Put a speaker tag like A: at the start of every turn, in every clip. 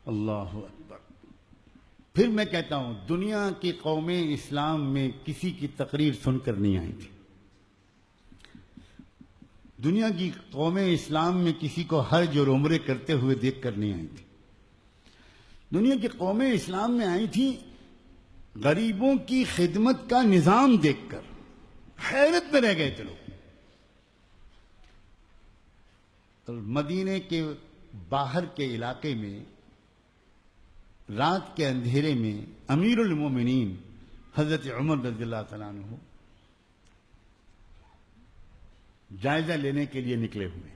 A: اللہ اکبر. پھر میں کہتا ہوں دنیا کی قومیں اسلام میں کسی کی تقریر سن کر نہیں آئی تھی. دنیا کی قومیں اسلام میں کسی کو حج اور عمرے کرتے ہوئے دیکھ کر نہیں آئی تھی. دنیا کی قومیں اسلام میں آئی تھی غریبوں کی خدمت کا نظام دیکھ کر. حیرت میں رہ گئے تھے لوگ. مدینے کے باہر کے علاقے میں رات کے اندھیرے میں امیر المومنین حضرت عمر رضی اللہ تعالیٰ عنہ جائزہ لینے کے لیے نکلے ہوئے.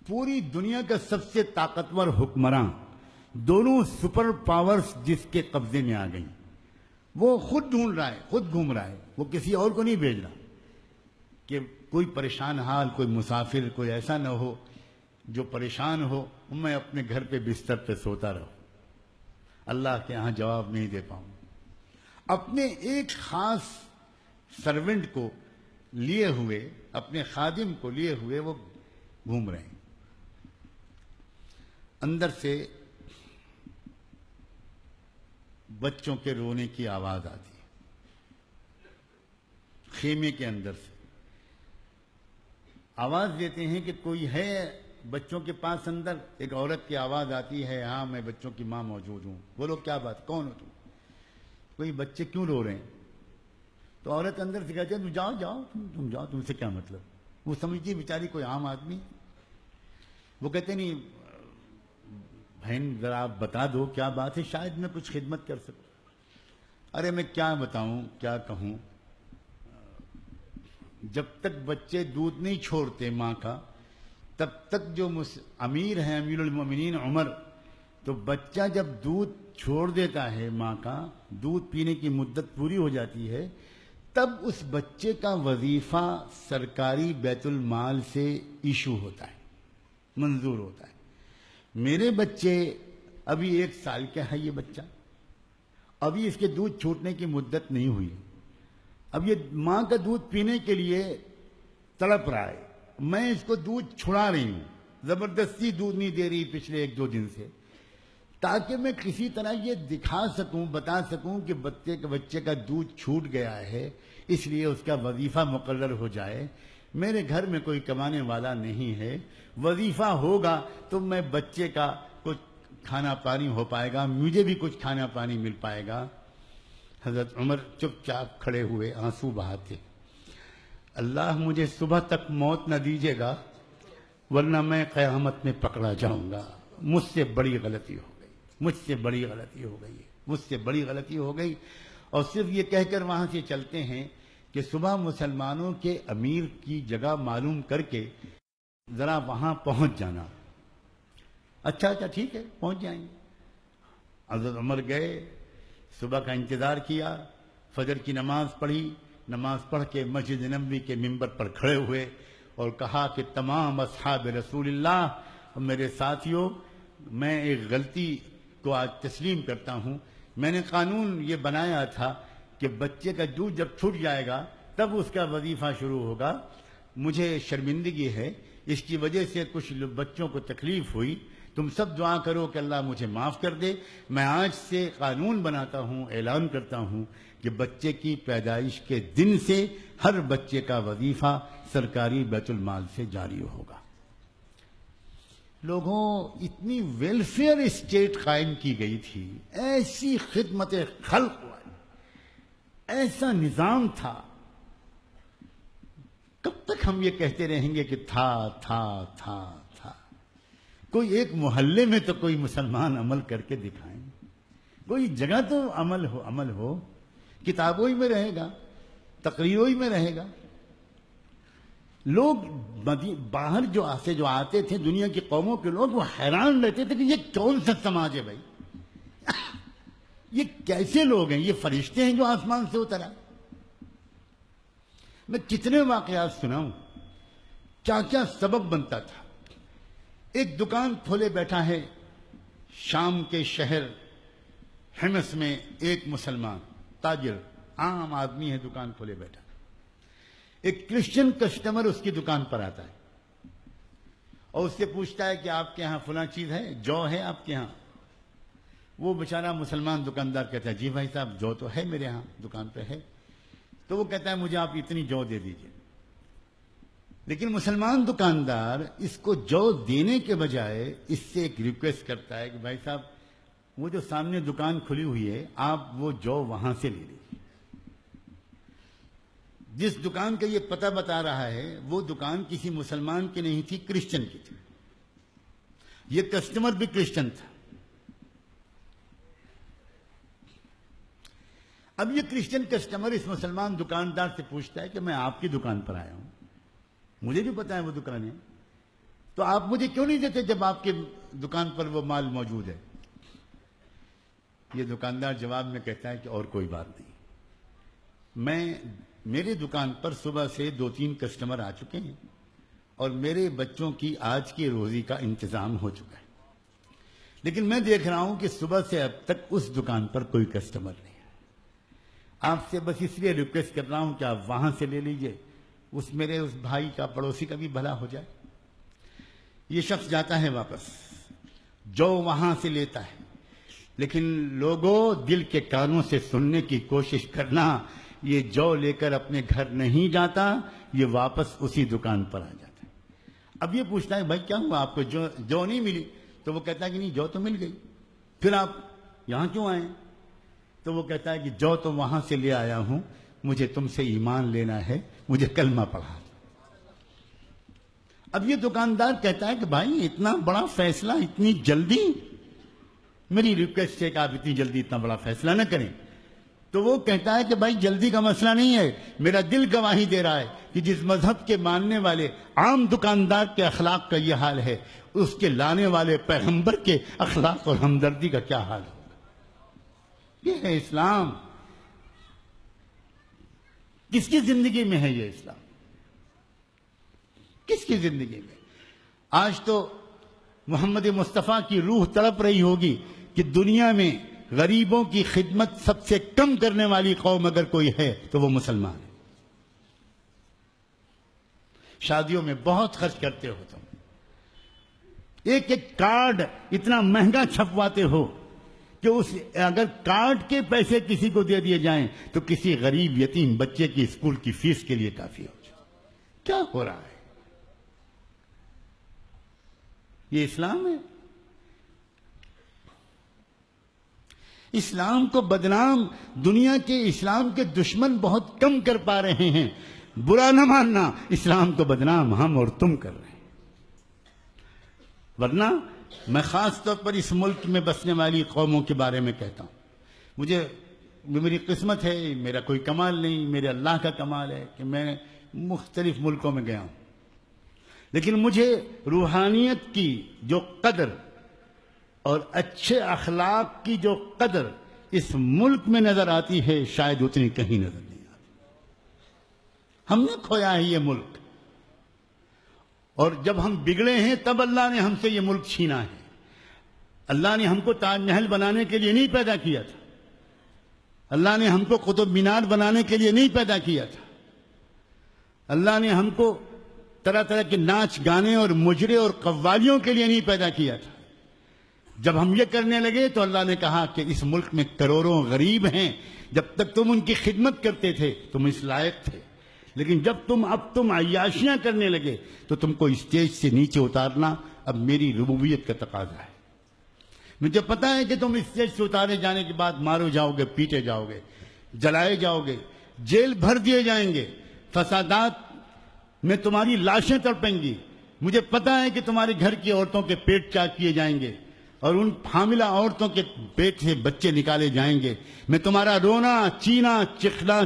A: پوری دنیا کا سب سے طاقتور حکمراں، دونوں سپر پاورز جس کے قبضے میں آ گئیں، وہ خود ڈھونڈ رہا ہے، خود گھوم رہا ہے. وہ کسی اور کو نہیں بھیج رہا کہ کوئی پریشان حال، کوئی مسافر، کوئی ایسا نہ ہو جو پریشان ہو میں اپنے گھر پہ بستر پہ سوتا رہوں، اللہ کے یہاں جواب نہیں دے پاؤں. اپنے ایک خاص سرونٹ کو لیے ہوئے، اپنے خادم کو لیے ہوئے وہ گھوم رہے ہیں. اندر سے بچوں کے رونے کی آواز آتی ہے. خیمے کے اندر سے آواز دیتے ہیں کہ کوئی ہے بچوں کے پاس. اندر ایک عورت کی آواز آتی ہے، ہاں میں بچوں کی ماں موجود ہوں. بولو کیا بات، کون ہو تم؟ کوئی بچے کیوں رو رہے ہیں؟ تو عورت اندر سے کہتی ہے تم جاؤ جاؤ، تم جاؤ، تم سے کیا مطلب. وہ سمجھتی بیچاری کوئی عام آدمی. وہ کہتے نہیں بہن ذرا آپ بتا دو کیا بات ہے، شاید میں کچھ خدمت کر سکوں. ارے میں کیا بتاؤں، کیا کہوں. جب تک بچے دودھ نہیں چھوڑتے ماں کا تب تک جو امیر ہیں امیر المومنین عمر، تو بچہ جب دودھ چھوڑ دیتا ہے ماں کا، دودھ پینے کی مدت پوری ہو جاتی ہے، تب اس بچے کا وظیفہ سرکاری بیت المال سے ایشو ہوتا ہے، منظور ہوتا ہے. میرے بچے ابھی 1 سال کا ہے، یہ بچہ ابھی اس کے دودھ چھوٹنے کی مدت نہیں ہوئی. اب یہ ماں کا دودھ پینے کے لیے تڑپ رہا ہے. میں اس کو دودھ چھڑا رہی ہوں، زبردستی دودھ نہیں دے رہی پچھلے 1-2 دن سے، تاکہ میں کسی طرح یہ دکھا سکوں، بتا سکوں کہ بچے کا دودھ چھوٹ گیا ہے، اس لیے اس کا وظیفہ مقرر ہو جائے. میرے گھر میں کوئی کمانے والا نہیں ہے، وظیفہ ہوگا تو میں بچے کا کچھ کھانا پانی ہو پائے گا، مجھے بھی کچھ کھانا پانی مل پائے گا. حضرت عمر چپ چاپ کھڑے ہوئے، آنسو بہاتے. اللہ مجھے صبح تک موت نہ دیجیے گا ورنہ میں قیامت میں پکڑا جاؤں گا. مجھ سے بڑی غلطی ہو گئی، مجھ سے بڑی غلطی ہو گئی، مجھ سے بڑی غلطی ہو گئی. اور صرف یہ کہہ کر وہاں سے چلتے ہیں کہ صبح مسلمانوں کے امیر کی جگہ معلوم کر کے ذرا وہاں پہنچ جانا. اچھا ٹھیک ہے، پہنچ جائیں گے. حضرت عمر گئے، صبح کا انتظار کیا، فجر کی نماز پڑھی، نماز پڑھ کے مسجد نبوی کے ممبر پر کھڑے ہوئے اور کہا کہ تمام اصحاب رسول اللہ اور میرے ساتھیوں، میں ایک غلطی کو آج تسلیم کرتا ہوں. میں نے قانون یہ بنایا تھا کہ بچے کا دودھ جب چھوٹ جائے گا تب اس کا وظیفہ شروع ہوگا. مجھے شرمندگی ہے، اس کی وجہ سے کچھ بچوں کو تکلیف ہوئی. تم سب دعا کرو کہ اللہ مجھے معاف کر دے. میں آج سے قانون بناتا ہوں، اعلان کرتا ہوں کہ بچے کی پیدائش کے دن سے ہر بچے کا وظیفہ سرکاری بیت المال سے جاری ہوگا. لوگوں، اتنی ویلفیئر اسٹیٹ قائم کی گئی تھی، ایسی خدمت خلق ہوا، ایسا نظام تھا. کب تک ہم یہ کہتے رہیں گے کہ تھا. کوئی ایک محلے میں تو کوئی مسلمان عمل کر کے دکھائیں، کوئی جگہ تو عمل ہو. کتابوں ہی میں رہے گا، تقریروں ہی میں رہے گا. لوگ باہر جو آتے تھے دنیا کی قوموں کے لوگ، وہ حیران رہتے تھے کہ یہ کون سا سماج ہے بھائی، یہ کیسے لوگ ہیں، یہ فرشتے ہیں جو آسمان سے اترا. میں کتنے واقعات سناؤں، کیا کیا سبب بنتا تھا. ایک دکان کھولے بیٹھا ہے شام کے شہر حمص میں، ایک مسلمان تاجر، عام آدمی ہے، دکان کھولے بیٹھا. ایک کرسچن کسٹمر اس کی دکان پر آتا ہے اور اس سے پوچھتا ہے کہ آپ کے ہاں فلاں چیز ہے، جو ہے آپ کے ہاں؟ وہ بیچارہ مسلمان دکاندار کہتا ہے جی بھائی صاحب جو تو ہے میرے ہاں، دکان پہ ہے۔ تو وہ کہتا ہے مجھے آپ اتنی جو دے دیجئے۔ لیکن مسلمان دکاندار اس کو جو دینے کے بجائے اس سے ایک ریکویسٹ کرتا ہے کہ بھائی صاحب وہ جو سامنے دکان کھلی ہوئی ہے آپ وہ جو وہاں سے لے لیجیے۔ جس دکان کا یہ پتہ بتا رہا ہے وہ دکان کسی مسلمان کی نہیں تھی، کرسچن کی تھی۔ یہ کسٹمر بھی کرسچن تھا۔ اب یہ کرسچن کسٹمر اس مسلمان دکاندار سے پوچھتا ہے کہ میں آپ کی دکان پر آیا ہوں، مجھے بھی پتا ہے وہ دکان ہے، تو آپ مجھے کیوں نہیں دیتے جب آپ کی دکان پر وہ مال موجود ہے؟ یہ دکاندار جواب میں کہتا ہے کہ اور کوئی بات نہیں، میرے دکان پر صبح سے 2-3 کسٹمر آ چکے ہیں اور میرے بچوں کی آج کی روزی کا انتظام ہو چکا ہے، لیکن میں دیکھ رہا ہوں کہ صبح سے اب تک اس دکان پر کوئی کسٹمر نہیں ہے۔ آپ سے بس اس لیے ریکویسٹ کر رہا ہوں کہ آپ وہاں سے لے لیجئے، میرے اس بھائی کا پڑوسی کا بھی بھلا ہو جائے۔ یہ شخص جاتا ہے واپس، جو وہاں سے لیتا ہے، لیکن لوگوں دل کے کانوں سے سننے کی کوشش کرنا، یہ جو لے کر اپنے گھر نہیں جاتا، یہ واپس اسی دکان پر آ جاتا ہے۔ اب یہ پوچھتا ہے بھائی کیا ہوا، آپ کو جو نہیں ملی؟ تو وہ کہتا ہے کہ نہیں جو تو مل گئی، پھر آپ یہاں کیوں آئے؟ تو وہ کہتا ہے کہ جو تو وہاں سے لے آیا ہوں، مجھے تم سے ایمان لینا ہے، مجھے کلمہ پڑھا۔ اب یہ دکاندار کہتا ہے کہ بھائی اتنا بڑا فیصلہ اتنی جلدی؟ میری ریکویسٹ ہے کہ آپ اتنی جلدی اتنا بڑا فیصلہ نہ کریں۔ تو وہ کہتا ہے کہ بھائی جلدی کا مسئلہ نہیں ہے، میرا دل گواہی دے رہا ہے کہ جس مذہب کے ماننے والے عام دکاندار کے اخلاق کا یہ حال ہے، اس کے لانے والے پیغمبر کے اخلاق اور ہمدردی کا کیا حال ہوگا۔ یہ ہے اسلام۔ کس کی زندگی میں ہے یہ اسلام؟ کس کی زندگی میں؟ آج تو محمد مصطفیٰ کی روح تڑپ رہی ہوگی کہ دنیا میں غریبوں کی خدمت سب سے کم کرنے والی قوم اگر کوئی ہے تو وہ مسلمان ہے۔ شادیوں میں بہت خرچ کرتے ہو تم، ایک ایک کارڈ اتنا مہنگا چھپواتے ہو کہ اگر کارڈ کے پیسے کسی کو دے دیے جائیں تو کسی غریب یتیم بچے کی اسکول کی فیس کے لیے کافی ہو جائے۔ کیا ہو رہا ہے؟ یہ اسلام ہے؟ اسلام کو بدنام دنیا کے اسلام کے دشمن بہت کم کر پا رہے ہیں۔ برا نہ ماننا، اسلام کو بدنام ہم اور تم کر رہے ہیں۔ ورنہ میں خاص طور پر اس ملک میں بسنے والی قوموں کے بارے میں کہتا ہوں، میری قسمت ہے، میرا کوئی کمال نہیں، میرے اللہ کا کمال ہے کہ میں مختلف ملکوں میں گیا ہوں، لیکن مجھے روحانیت کی جو قدر اور اچھے اخلاق کی جو قدر اس ملک میں نظر آتی ہے شاید اتنی کہیں نظر نہیں آتی۔ ہم نے کھویا ہے یہ ملک، اور جب ہم بگڑے ہیں تب اللہ نے ہم سے یہ ملک چھینا ہے۔ اللہ نے ہم کو تاج محل بنانے کے لیے نہیں پیدا کیا تھا، اللہ نے ہم کو قطب مینار بنانے کے لیے نہیں پیدا کیا تھا، اللہ نے ہم کو طرح طرح کے ناچ گانے اور مجرے اور قوالیوں کے لیے نہیں پیدا کیا تھا۔ جب ہم یہ کرنے لگے تو اللہ نے کہا کہ اس ملک میں کروڑوں غریب ہیں، جب تک تم ان کی خدمت کرتے تھے تم اس لائق تھے، لیکن جب تم عیاشیاں کرنے لگے تو تم کو اسٹیج سے نیچے اتارنا اب میری ربوبیت کا تقاضا ہے۔ مجھے پتا ہے کہ تم اسٹیج سے اتارے جانے کے بعد مارو جاؤ گے، پیٹے جاؤ گے، جلائے جاؤ گے، جیل بھر دیے جائیں گے، فسادات میں تمہاری لاشیں تڑپیں گی۔ مجھے پتا ہے کہ تمہارے گھر کی عورتوں کے پیٹ چاک کیے جائیں گے اور ان حاملہ عورتوں کے پیٹ سے بچے نکالے جائیں گے۔ میں تمہارا رونا، چینا،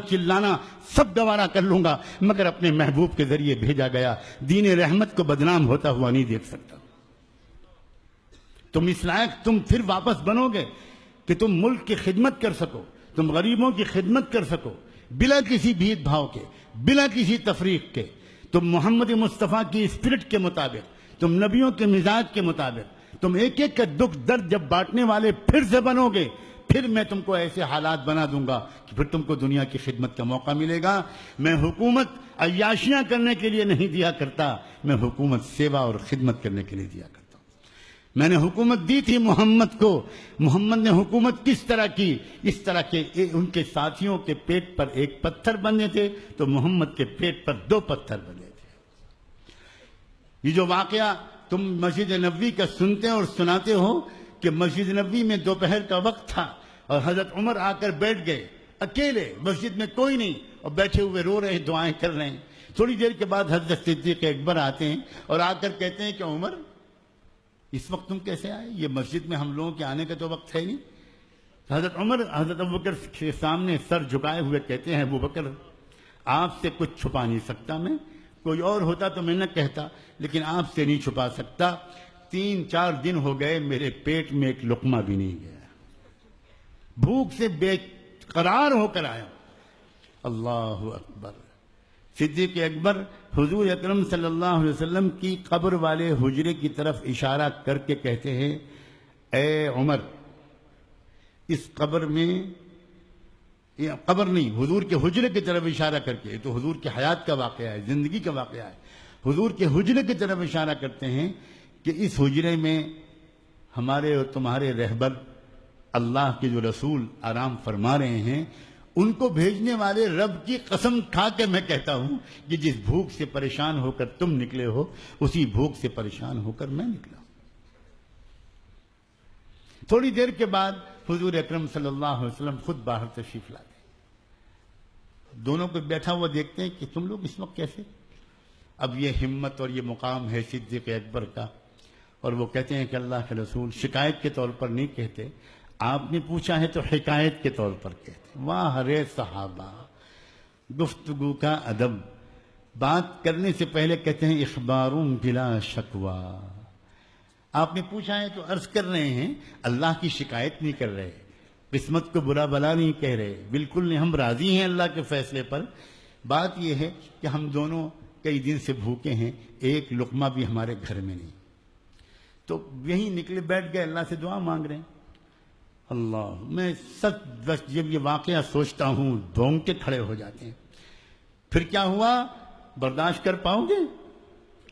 A: چلانا سب گوارا کر لوں گا، مگر اپنے محبوب کے ذریعے بھیجا گیا دین رحمت کو بدنام ہوتا ہوا نہیں دیکھ سکتا۔ تم اس لائق تم پھر واپس بنو گے کہ تم ملک کی خدمت کر سکو، تم غریبوں کی خدمت کر سکو، بلا کسی بھید بھاؤ کے، بلا کسی تفریق کے۔ تم محمد مصطفیٰ کی اسپرٹ کے مطابق، تم نبیوں کے مزاج کے مطابق، تم ایک ایک کا دکھ درد جب بانٹنے والے پھر سے بنو گے، پھر میں تم کو ایسے حالات بنا دوں گا کہ پھر تم کو دنیا کی خدمت کا موقع ملے گا. میں حکومت عیاشیاں کرنے کے لیے نہیں دیا کرتا, میں حکومت سیوا اور خدمت کرنے کے لیے دیا کرتا. میں نے حکومت دی تھی محمد کو. محمد نے حکومت کس طرح کی؟ اس طرح کہ ان کے ساتھیوں کے پیٹ پر ایک پتھر بندھے تھے تو محمد کے پیٹ پر 2 پتھر بندھے تھے. یہ جو واقعہ تم مسجد نبوی کا سنتے اور سناتے ہو کہ مسجد نبوی میں دوپہر کا وقت تھا اور حضرت عمر آ کر بیٹھ گئے اکیلے, مسجد میں کوئی نہیں, اور بیٹھے ہوئے رو رہے ہیں, دعائیں کر رہے ہیں. تھوڑی دیر کے بعد حضرت صدیق اکبر آتے ہیں اور آ کر کہتے ہیں کہ عمر اس وقت تم کیسے آئے؟ یہ مسجد میں ہم لوگوں کے آنے کا تو وقت ہے نہیں. حضرت عمر حضرت ابوبکر کے سامنے سر جھکائے ہوئے کہتے ہیں ابوبکر آپ سے کچھ چھپا نہیں سکتا میں, کوئی اور ہوتا تو میں نہ کہتا, لیکن آپ سے نہیں چھپا سکتا. 3-4 دن ہو گئے میرے پیٹ میں ایک لقمہ بھی نہیں گیا, بھوک سے بے قرار ہو کر آیا. اللہ اکبر. صدیق اکبر حضور اکرم صلی اللہ علیہ وسلم کی قبر والے حجرے کی طرف اشارہ کر کے کہتے ہیں اے عمر, اس قبر میں, قبر نہیں, حضور کے حجرے کی طرف اشارہ کر کے, تو حضور کی حیات کا واقعہ ہے, زندگی کا واقعہ ہے. حضور کے حجرے کی طرف اشارہ کرتے ہیں کہ اس حجرے میں ہمارے اور تمہارے رہبر اللہ کے جو رسول آرام فرما رہے ہیں, ان کو بھیجنے والے رب کی قسم کھا کے میں کہتا ہوں کہ جس بھوک سے پریشان ہو کر تم نکلے ہو اسی بھوک سے پریشان ہو کر میں نکلا. تھوڑی دیر کے بعد حضور اکرم صلی اللہ علیہ وسلم خود باہر تشریف لاتے, دونوں کو بیٹھا ہوا دیکھتے ہیں کہ تم لوگ اس وقت کیسے؟ اب یہ ہمت اور یہ مقام ہے صدیق اکبر کا, اور وہ کہتے ہیں کہ اللہ کے رسول شکایت کے طور پر نہیں کہتے, آپ نے پوچھا ہے تو حکایت کے طور پر کہتے. واہ رے صحابہ, گفتگو کا ادب. بات کرنے سے پہلے کہتے ہیں اخباروں بلا شکوا. آپ نے پوچھا ہے تو عرض کر رہے ہیں, اللہ کی شکایت نہیں کر رہے, قسمت کو برا بلا نہیں کہہ رہے, بالکل نہیں, ہم راضی ہیں اللہ کے فیصلے پر. بات یہ ہے کہ ہم دونوں کئی دن سے بھوکے ہیں, ایک لقمہ بھی ہمارے گھر میں نہیں. تو یہیں نکلے بیٹھ گئے, اللہ سے دعا مانگ رہے ہیں. اللہ, میں سچ بس جب یہ واقعہ سوچتا ہوں دھونکے کھڑے ہو جاتے ہیں. پھر کیا ہوا؟ برداشت کر پاؤ گے؟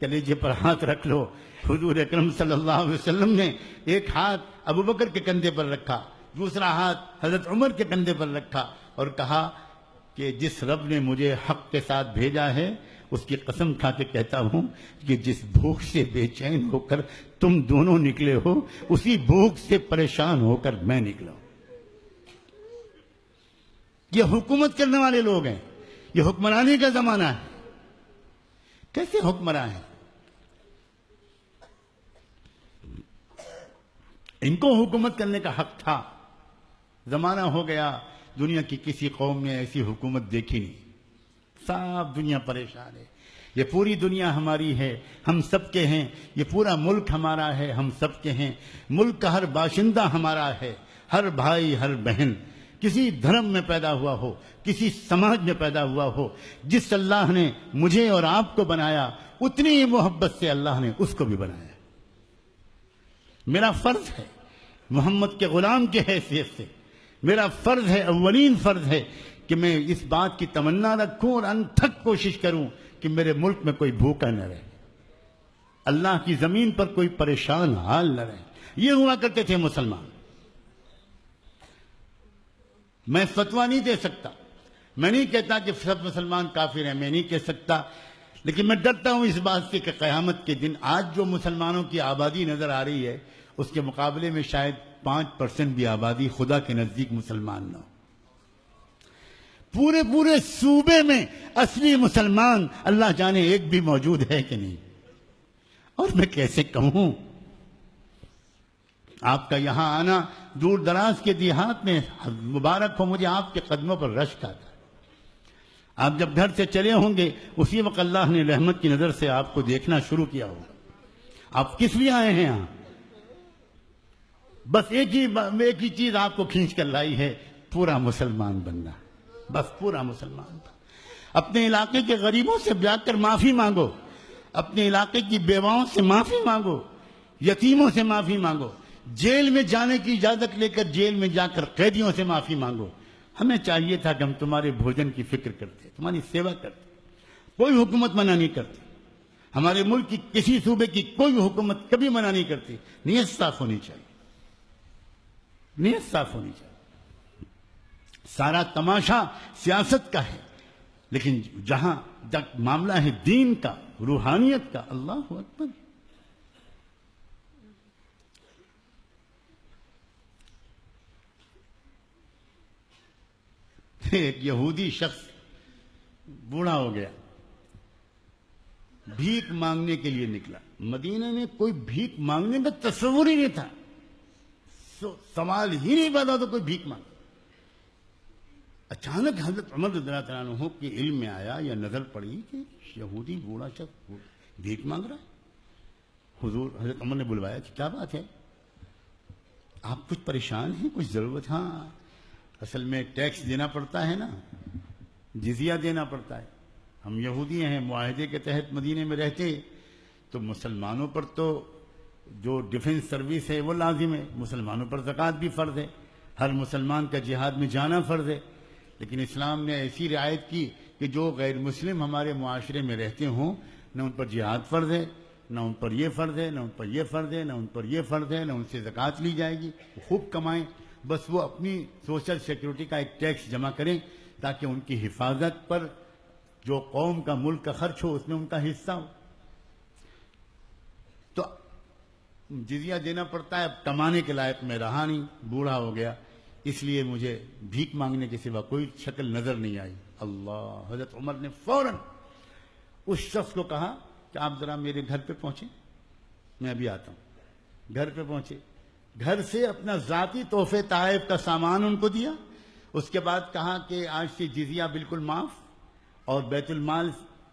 A: کلیجے پر ہاتھ رکھ لو. حضور اکرم صلی اللہ علیہ وسلم نے ایک ہاتھ ابوبکر کے کندھے پر رکھا, دوسرا ہاتھ حضرت عمر کے کندھے پر رکھا اور کہا کہ جس رب نے مجھے حق کے ساتھ بھیجا ہے اس کی قسم کھا کے کہتا ہوں کہ جس بھوک سے بے چین ہو کر تم دونوں نکلے ہو اسی بھوک سے پریشان ہو کر میں نکلا ہوں. یہ حکومت کرنے والے لوگ ہیں, یہ حکمرانی کا زمانہ ہے. کیسے حکمراں ہیں؟ ان کو حکومت کرنے کا حق تھا. زمانہ ہو گیا دنیا کی کسی قوم نے ایسی حکومت دیکھی نہیں. سب دنیا پریشان ہے. یہ پوری دنیا ہماری ہے, ہم سب کے ہیں. یہ پورا ملک ہمارا ہے, ہم سب کے ہیں. ملک کا ہر باشندہ ہمارا ہے, ہر بھائی ہر بہن, کسی دھرم میں پیدا ہوا ہو, کسی سماج میں پیدا ہوا ہو, جس اللہ نے مجھے اور آپ کو بنایا اتنی ہی محبت سے اللہ نے اس کو بھی بنایا. میرا فرض ہے محمد کے غلام کی حیثیت سے, میرا فرض ہے, اولین فرض ہے کہ میں اس بات کی تمنا رکھوں اور انتھک کوشش کروں کہ میرے ملک میں کوئی بھوکا نہ رہے, اللہ کی زمین پر کوئی پریشان حال نہ رہے. یہ ہوا کرتے تھے مسلمان. میں فتویٰ نہیں دے سکتا, میں نہیں کہتا کہ سب مسلمان کافر ہیں, میں نہیں کہہ سکتا, لیکن میں ڈرتا ہوں اس بات سے کہ قیامت کے دن آج جو مسلمانوں کی آبادی نظر آ رہی ہے اس کے مقابلے میں شاید 5% بھی آبادی خدا کے نزدیک مسلمان نہ ہو. پورے صوبے میں اصلی مسلمان اللہ جانے ایک بھی موجود ہے کہ نہیں. اور میں کیسے کہوں, آپ کا یہاں آنا دور دراز کے دیہات میں مبارک ہو, مجھے آپ کے قدموں پر رشک آتا ہے. آپ جب گھر سے چلے ہوں گے اسی وقت اللہ نے رحمت کی نظر سے آپ کو دیکھنا شروع کیا ہوگا. آپ کس لیے آئے ہیں یہاں؟ بس ایک ہی چیز آپ کو کھینچ کر لائی ہے, پورا مسلمان بننا. بس پورا مسلمان. اپنے علاقے کے غریبوں سے جا کر معافی مانگو, اپنے علاقے کی بیواؤں سے معافی مانگو, یتیموں سے معافی مانگو. جیل میں جانے کی اجازت لے کر جیل میں جا کر قیدیوں سے معافی مانگو. ہمیں چاہیے تھا کہ ہم تمہارے بھوجن کی فکر کرتے, تمہاری سیوا کرتے. کوئی حکومت منع نہیں کرتی, ہمارے ملک کی کسی صوبے کی کوئی حکومت کبھی منع نہیں کرتی. نیت صاف ہونی چاہیے, نیت صاف ہونی چاہیے. سارا تماشا سیاست کا ہے, لیکن جہاں تک معاملہ ہے دین کا, روحانیت کا, اللہ اکبر. ایک یہودی شخص بوڑھا ہو گیا, بھیک مانگنے کے لیے نکلا. مدینے میں کوئی بھیک مانگنے کا تصور ہی نہیں تھا, سوال ہی نہیں پیدا تو کوئی بھیک مانگ. اچانک حضرت عمر رضی اللہ تعالیٰ عنہ کے علم میں آیا یا نظر پڑی کہ یہودی بوڑھا شخص بھیک مانگ رہا ہے. حضور حضرت عمر نے بلوایا کہ کیا بات ہے, آپ کچھ پریشان ہیں, کچھ ضرورت؟ ہاں, اصل میں ٹیکس دینا پڑتا ہے نا, جزیہ دینا پڑتا ہے. ہم یہودی ہیں, معاہدے کے تحت مدینے میں رہتے, تو مسلمانوں پر تو جو ڈیفنس سروس ہے وہ لازم ہے, مسلمانوں پر زکوٰۃ بھی فرض ہے, ہر مسلمان کا جہاد میں جانا فرض ہے. لیکن اسلام نے ایسی رعایت کی کہ جو غیر مسلم ہمارے معاشرے میں رہتے ہوں, نہ ان پر جہاد فرض ہے, نہ ان پر یہ فرض ہے, نہ ان پر یہ فرض ہے, نہ ان پر یہ فرض ہے, نہ ان سے زکوٰۃ لی جائے گی. خوب کمائیں, بس وہ اپنی سوشل سیکورٹی کا ایک ٹیکس جمع کریں تاکہ ان کی حفاظت پر جو قوم کا ملک کا خرچ ہو اس میں ان کا حصہ ہو. تو جزیہ دینا پڑتا ہے. اب کمانے کے لائق میں رہا نہیں, بوڑھا ہو گیا, اس لیے مجھے بھیک مانگنے کے سوا کوئی شکل نظر نہیں آئی. اللہ, حضرت عمر نے فوراً اس شخص کو کہا کہ آپ ذرا میرے گھر پہ پہنچیں, میں ابھی آتا ہوں. گھر پہ پہنچے, گھر سے اپنا ذاتی تحفے تحائف کا سامان ان کو دیا. اس کے بعد کہا کہ آج سے جزیہ بالکل معاف, اور بیت المال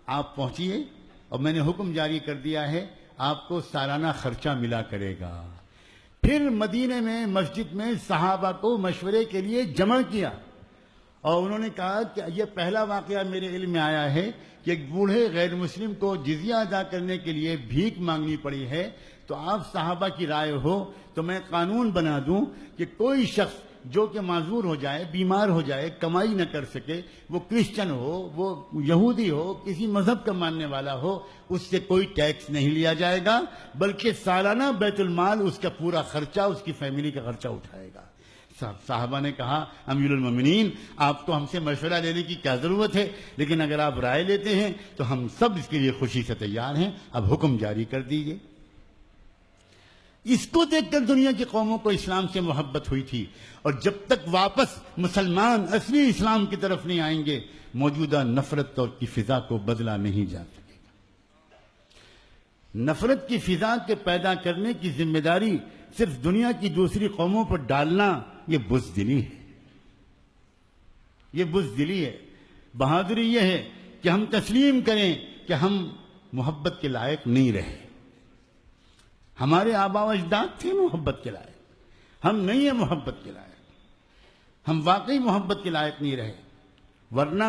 A: آپ پہنچیے, اور میں نے حکم جاری کر دیا ہے آپ کو سالانہ خرچہ ملا کرے گا. پھر مدینے میں مسجد میں صحابہ کو مشورے کے لیے جمع کیا, اور انہوں نے کہا کہ یہ پہلا واقعہ میرے علم میں آیا ہے کہ ایک بوڑھے غیر مسلم کو جزیہ ادا کرنے کے لیے بھیک مانگنی پڑی ہے. تو آپ صحابہ کی رائے ہو تو میں قانون بنا دوں کہ کوئی شخص جو کہ معذور ہو جائے, بیمار ہو جائے, کمائی نہ کر سکے, وہ کرسچن ہو, وہ یہودی ہو, کسی مذہب کا ماننے والا ہو, اس سے کوئی ٹیکس نہیں لیا جائے گا, بلکہ سالانہ بیت المال اس کا پورا خرچہ, اس کی فیملی کا خرچہ اٹھائے گا. صحابہ نے کہا امیر المومنین آپ کو ہم سے مشورہ لینے کی کیا ضرورت ہے, لیکن اگر آپ رائے لیتے ہیں تو ہم سب اس کے لیے خوشی سے تیار ہیں, اب حکم جاری کر دیجیے. اس کو دیکھ کر دنیا کی قوموں کو اسلام سے محبت ہوئی تھی, اور جب تک واپس مسلمان اصلی اسلام کی طرف نہیں آئیں گے موجودہ نفرت اور کی فضا کو بدلا نہیں جا سکے گا. نفرت کی فضا کے پیدا کرنے کی ذمہ داری صرف دنیا کی دوسری قوموں پر ڈالنا یہ بزدلی ہے, یہ بزدلی ہے. بہادری یہ ہے کہ ہم تسلیم کریں کہ ہم محبت کے لائق نہیں رہے. ہمارے آبا و اجداد تھے محبت کے لائق, ہم نہیں ہیں محبت کے لائق, ہم واقعی محبت کے لائق نہیں رہے. ورنہ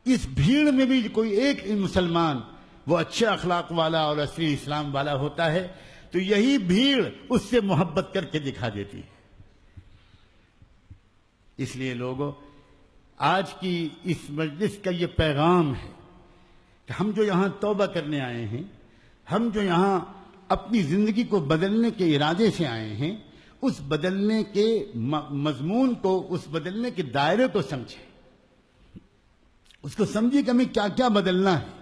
A: اس بھیڑ میں بھی کوئی ایک مسلمان وہ اچھے اخلاق والا اور اصلی اسلام والا ہوتا ہے تو یہی بھیڑ اس سے محبت کر کے دکھا دیتی ہے. اس لیے لوگوں, آج کی اس مجلس کا یہ پیغام ہے کہ ہم جو یہاں توبہ کرنے آئے ہیں, ہم جو یہاں اپنی زندگی کو بدلنے کے ارادے سے آئے ہیں, اس بدلنے کے مضمون کو, اس بدلنے کے دائرے کو سمجھیں, اس کو سمجھیں کہ ہمیں کیا کیا بدلنا ہے.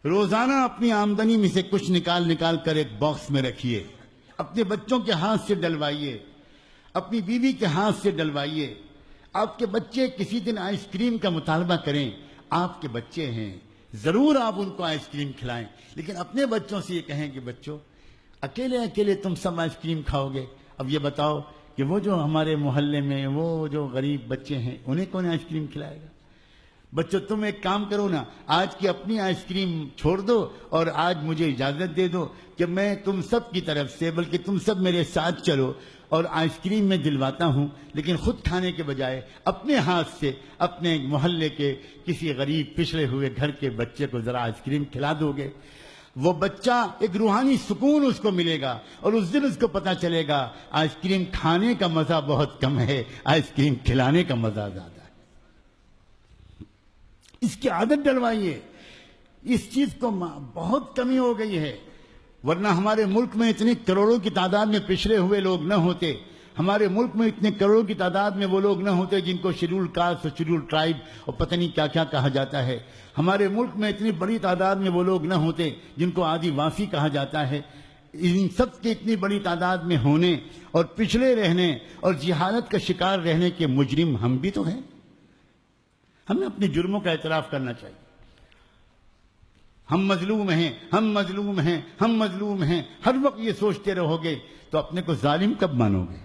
A: روزانہ اپنی آمدنی میں سے کچھ نکال نکال کر ایک باکس میں رکھیے, اپنے بچوں کے ہاتھ سے ڈلوائیے, اپنی بیوی کے ہاتھ سے ڈلوائیے. آپ کے بچے کسی دن آئس کریم کا مطالبہ کریں, آپ کے بچے ہیں, ضرور آپ ان کو آئس کریم کھلائیں, لیکن اپنے بچوں سے یہ کہیں کہ بچوں اکیلے اکیلے تم سب آئس کریم کھاؤ گے, اب یہ بتاؤ کہ وہ جو ہمارے محلے میں وہ جو غریب بچے ہیں انہیں کون آئس کریم کھلائے گا. بچوں تم ایک کام کرو نا, آج کی اپنی آئس کریم چھوڑ دو اور آج مجھے اجازت دے دو کہ میں تم سب کی طرف سے, بلکہ تم سب میرے ساتھ چلو اور آئس کریم میں دلواتا ہوں, لیکن خود کھانے کے بجائے اپنے ہاتھ سے اپنے محلے کے کسی غریب پچھڑے ہوئے گھر کے بچے کو ذرا آئس کریم کھلا دو گے. وہ بچہ ایک روحانی سکون اس کو ملے گا، اور اس دن اس کو پتا چلے گا آئس کریم کھانے کا مزہ بہت کم ہے، آئس کریم کھلانے کا مزہ زیادہ ہے۔ اس کی عادت ڈلوائیے، اس چیز کو بہت کمی ہو گئی ہے، ورنہ ہمارے ملک میں اتنے کروڑوں کی تعداد میں پچھڑے ہوئے لوگ نہ ہوتے، ہمارے ملک میں اتنے کروڑوں کی تعداد میں وہ لوگ نہ ہوتے جن کو شیڈول کاسٹ اور شیڈول ٹرائب اور پتہ نہیں کیا کیا کہا جاتا ہے، ہمارے ملک میں اتنی بڑی تعداد میں وہ لوگ نہ ہوتے جن کو آدی واسی کہا جاتا ہے۔ ان سب کے اتنی بڑی تعداد میں ہونے اور پچھڑے رہنے اور جہالت کا شکار رہنے کے مجرم ہم بھی تو ہیں۔ ہمیں اپنے جرموں کا اعتراف کرنا چاہیے۔ ہم مظلوم ہیں، ہم مظلوم ہیں، ہم مظلوم ہیں، ہر وقت یہ سوچتے رہو گے تو اپنے کو ظالم کب مانو گے؟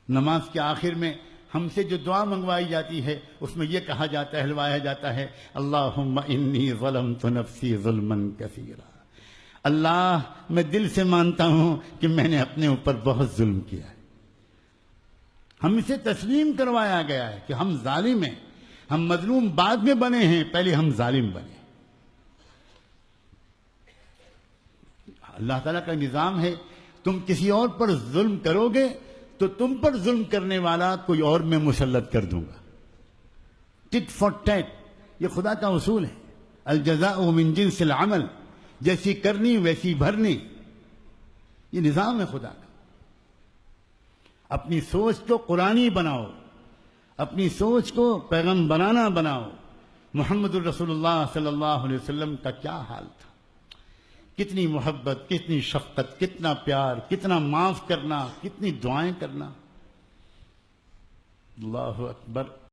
A: نماز کے آخر میں ہم سے جو دعا منگوائی جاتی ہے اس میں یہ کہا جاتا ہے، ہلوایا جاتا ہے، اللہم انی ظلمت نفسی ظلما کثیرا۔ اللہ، میں دل سے مانتا ہوں کہ میں نے اپنے اوپر بہت ظلم کیا ہے۔ ہم اسے تسلیم کروایا گیا ہے کہ ہم ظالم ہیں، ہم مظلوم بعد میں بنے ہیں، پہلے ہم ظالم بنے۔ اللہ تعالیٰ کا نظام ہے، تم کسی اور پر ظلم کرو گے تو تم پر ظلم کرنے والا کوئی اور میں مسلط کر دوں گا۔ ٹٹ فار ٹیٹ، یہ خدا کا اصول ہے، الجزاء من جنس العمل، جیسی کرنی ویسی بھرنی، یہ نظام ہے خدا کا۔ اپنی سوچ کو قرآنی بناؤ، اپنی سوچ کو پیغمبرانہ بناؤ۔ محمد الرسول اللہ صلی اللہ علیہ وسلم کا کیا حال تھا، کتنی محبت، کتنی شفقت، کتنا پیار، کتنا معاف کرنا، کتنی دعائیں کرنا۔ اللہ اکبر۔